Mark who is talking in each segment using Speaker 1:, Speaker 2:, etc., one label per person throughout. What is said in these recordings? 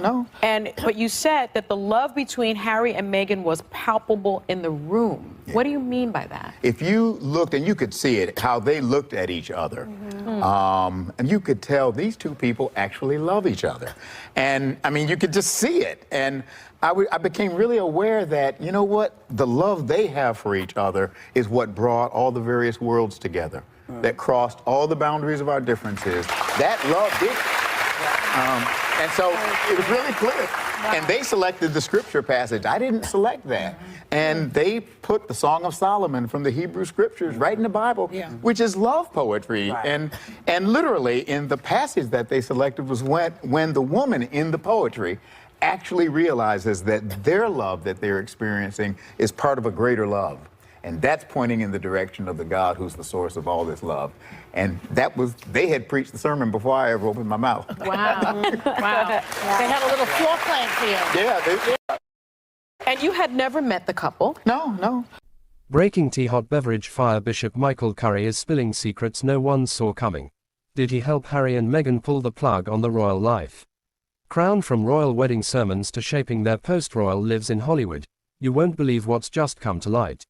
Speaker 1: no.
Speaker 2: But you said that the love between Harry and Meghan was palpable in the room. Yeah. What do you mean by that?
Speaker 1: If you looked, and you could see it, how they looked at each other, and you could tell these two people actually love each other. And, I mean, you could just see it. And I became really aware that, you know what, the love they have for each other is what brought all the various worlds together, that crossed all the boundaries of our differences. That love did. And so it was really clear. Wow. And they selected the scripture passage. I didn't select that. And they put the Song of Solomon from the Hebrew scriptures right in the Bible, which is love poetry. Right. And literally in the passage that they selected was when the woman in the poetry actually realizes that their love that they're experiencing is part of a greater love. And that's pointing in the direction of the God who's the source of all this love. And that was, they had preached the sermon before I ever opened my mouth.
Speaker 3: Wow. Wow. They had a little floor plan for you.
Speaker 1: Yeah.
Speaker 2: And you had never met the couple?
Speaker 1: No.
Speaker 4: Breaking tea: hot beverage fire. Bishop Michael Curry is spilling secrets no one saw coming. Did he help Harry and Meghan pull the plug on the royal life? Crowned from royal wedding sermons to shaping their post-royal lives in Hollywood, you won't believe what's just come to light.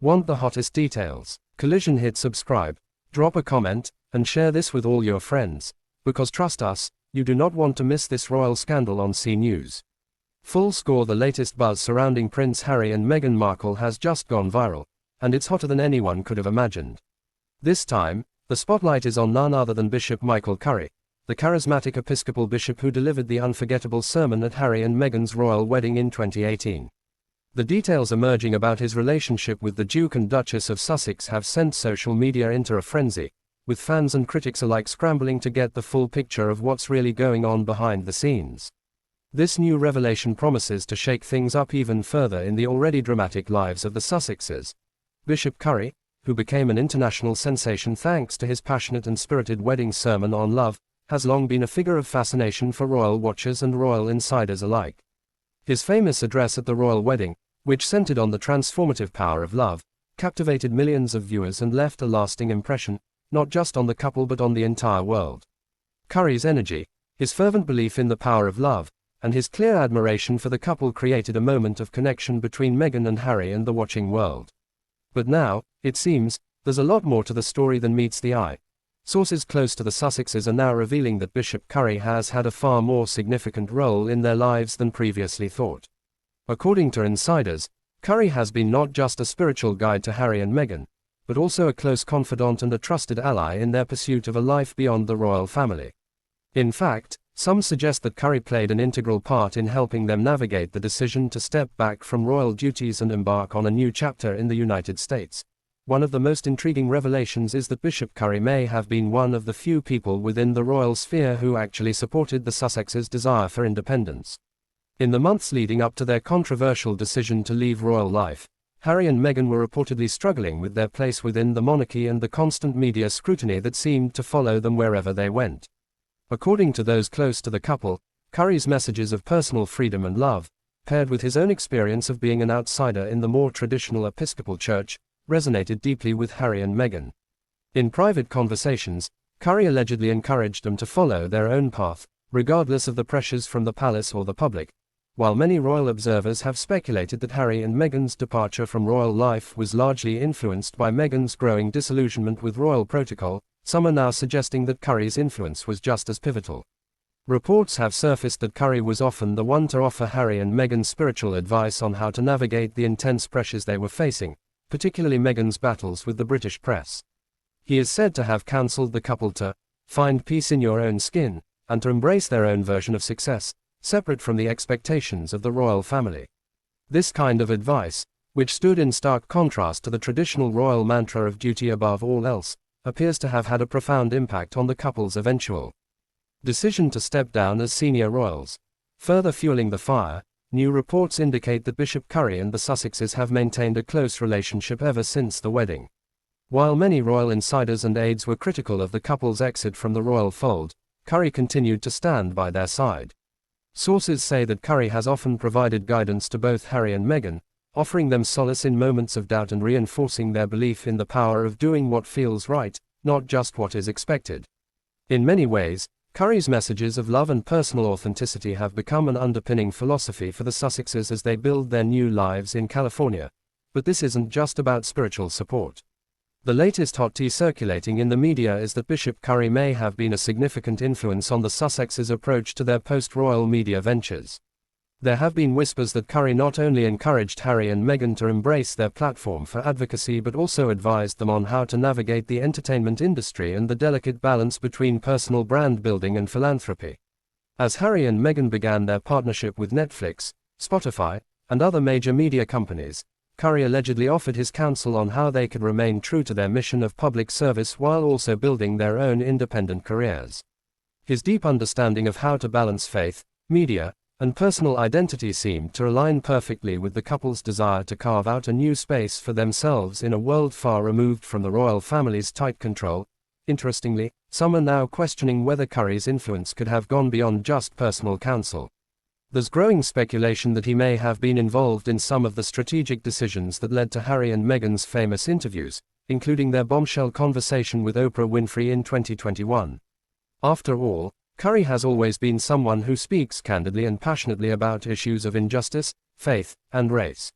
Speaker 4: Want the hottest details? Collision, hit subscribe, drop a comment, and share this with all your friends, because trust us, you do not want to miss this royal scandal on C News. Full score: the latest buzz surrounding Prince Harry and Meghan Markle has just gone viral, and it's hotter than anyone could have imagined. This time, the spotlight is on none other than Bishop Michael Curry, the charismatic Episcopal bishop who delivered the unforgettable sermon at Harry and Meghan's royal wedding in 2018. The details emerging about his relationship with the Duke and Duchess of Sussex have sent social media into a frenzy, with fans and critics alike scrambling to get the full picture of what's really going on behind the scenes. This new revelation promises to shake things up even further in the already dramatic lives of the Sussexes. Bishop Curry, who became an international sensation thanks to his passionate and spirited wedding sermon on love, has long been a figure of fascination for royal watchers and royal insiders alike. His famous address at the royal wedding, which centered on the transformative power of love, captivated millions of viewers and left a lasting impression, not just on the couple but on the entire world. Curry's energy, his fervent belief in the power of love, and his clear admiration for the couple created a moment of connection between Meghan and Harry and the watching world. But now, it seems, there's a lot more to the story than meets the eye. Sources close to the Sussexes are now revealing that Bishop Curry has had a far more significant role in their lives than previously thought. According to insiders, Curry has been not just a spiritual guide to Harry and Meghan, but also a close confidant and a trusted ally in their pursuit of a life beyond the royal family. In fact, some suggest that Curry played an integral part in helping them navigate the decision to step back from royal duties and embark on a new chapter in the United States. One of the most intriguing revelations is that Bishop Curry may have been one of the few people within the royal sphere who actually supported the Sussexes' desire for independence. In the months leading up to their controversial decision to leave royal life, Harry and Meghan were reportedly struggling with their place within the monarchy and the constant media scrutiny that seemed to follow them wherever they went. According to those close to the couple, Curry's messages of personal freedom and love, paired with his own experience of being an outsider in the more traditional Episcopal Church, resonated deeply with Harry and Meghan. In private conversations, Curry allegedly encouraged them to follow their own path, regardless of the pressures from the palace or the public. While many royal observers have speculated that Harry and Meghan's departure from royal life was largely influenced by Meghan's growing disillusionment with royal protocol, some are now suggesting that Curry's influence was just as pivotal. Reports have surfaced that Curry was often the one to offer Harry and Meghan spiritual advice on how to navigate the intense pressures they were facing, particularly Meghan's battles with the British press. He is said to have counseled the couple to find peace in your own skin, and to embrace their own version of success, separate from the expectations of the royal family. This kind of advice, which stood in stark contrast to the traditional royal mantra of duty above all else, appears to have had a profound impact on the couple's eventual decision to step down as senior royals. Further fueling the fire, new reports indicate that Bishop Curry and the Sussexes have maintained a close relationship ever since the wedding. While many royal insiders and aides were critical of the couple's exit from the royal fold, Curry continued to stand by their side. Sources say that Curry has often provided guidance to both Harry and Meghan, offering them solace in moments of doubt and reinforcing their belief in the power of doing what feels right, not just what is expected. In many ways, Curry's messages of love and personal authenticity have become an underpinning philosophy for the Sussexes as they build their new lives in California. But this isn't just about spiritual support. The latest hot tea circulating in the media is that Bishop Curry may have been a significant influence on the Sussexes' approach to their post-royal media ventures. There have been whispers that Curry not only encouraged Harry and Meghan to embrace their platform for advocacy but also advised them on how to navigate the entertainment industry and the delicate balance between personal brand building and philanthropy. As Harry and Meghan began their partnership with Netflix, Spotify, and other major media companies, Curry allegedly offered his counsel on how they could remain true to their mission of public service while also building their own independent careers. His deep understanding of how to balance faith, media, and personal identity seemed to align perfectly with the couple's desire to carve out a new space for themselves in a world far removed from the royal family's tight control. Interestingly, some are now questioning whether Curry's influence could have gone beyond just personal counsel. There's growing speculation that he may have been involved in some of the strategic decisions that led to Harry and Meghan's famous interviews, including their bombshell conversation with Oprah Winfrey in 2021. After all, Curry has always been someone who speaks candidly and passionately about issues of injustice, faith, and race.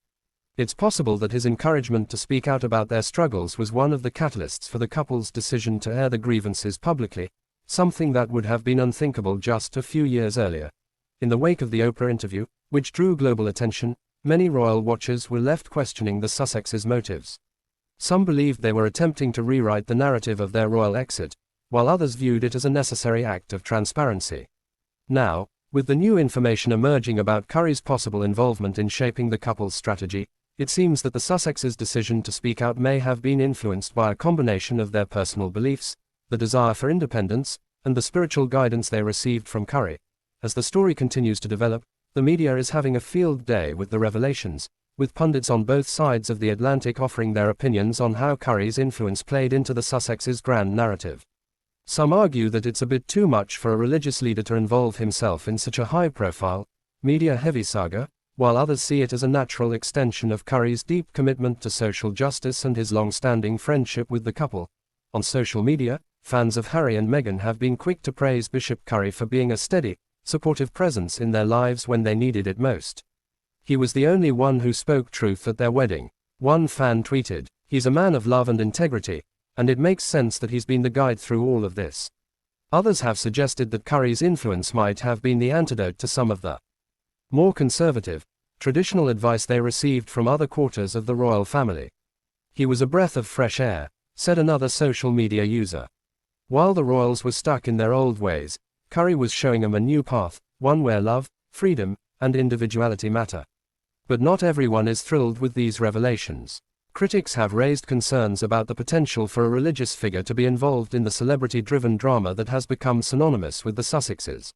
Speaker 4: It's possible that his encouragement to speak out about their struggles was one of the catalysts for the couple's decision to air the grievances publicly, something that would have been unthinkable just a few years earlier. In the wake of the Oprah interview, which drew global attention, many royal watchers were left questioning the Sussexes' motives. Some believed they were attempting to rewrite the narrative of their royal exit, while others viewed it as a necessary act of transparency. Now, with the new information emerging about Curry's possible involvement in shaping the couple's strategy, it seems that the Sussexes' decision to speak out may have been influenced by a combination of their personal beliefs, the desire for independence, and the spiritual guidance they received from Curry. As the story continues to develop, the media is having a field day with the revelations, with pundits on both sides of the Atlantic offering their opinions on how Curry's influence played into the Sussexes' grand narrative. Some argue that it's a bit too much for a religious leader to involve himself in such a high-profile, media-heavy saga, while others see it as a natural extension of Curry's deep commitment to social justice and his long-standing friendship with the couple. On social media, fans of Harry and Meghan have been quick to praise Bishop Curry for being a steady, supportive presence in their lives when they needed it most. "He was the only one who spoke truth at their wedding," one fan tweeted. "He's a man of love and integrity, and it makes sense that he's been the guide through all of this." Others have suggested that Curry's influence might have been the antidote to some of the more conservative, traditional advice they received from other quarters of the royal family. "He was a breath of fresh air," said another social media user. While the royals were stuck in their old ways, Curry was showing them a new path, one where love, freedom, and individuality matter. But not everyone is thrilled with these revelations. Critics have raised concerns about the potential for a religious figure to be involved in the celebrity-driven drama that has become synonymous with the Sussexes.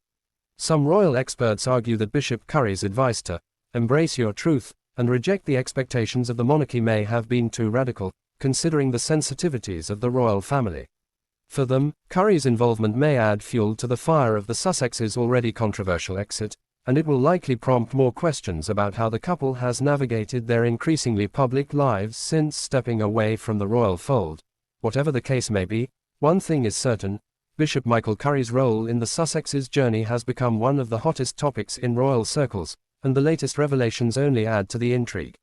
Speaker 4: Some royal experts argue that Bishop Curry's advice to embrace your truth and reject the expectations of the monarchy may have been too radical, considering the sensitivities of the royal family. For them, Curry's involvement may add fuel to the fire of the Sussexes' already controversial exit, and it will likely prompt more questions about how the couple has navigated their increasingly public lives since stepping away from the royal fold. Whatever the case may be, one thing is certain: Bishop Michael Curry's role in the Sussexes' journey has become one of the hottest topics in royal circles, and the latest revelations only add to the intrigue.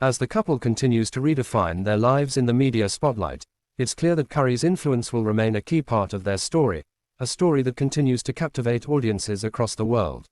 Speaker 4: As the couple continues to redefine their lives in the media spotlight, it's clear that Curry's influence will remain a key part of their story, a story that continues to captivate audiences across the world.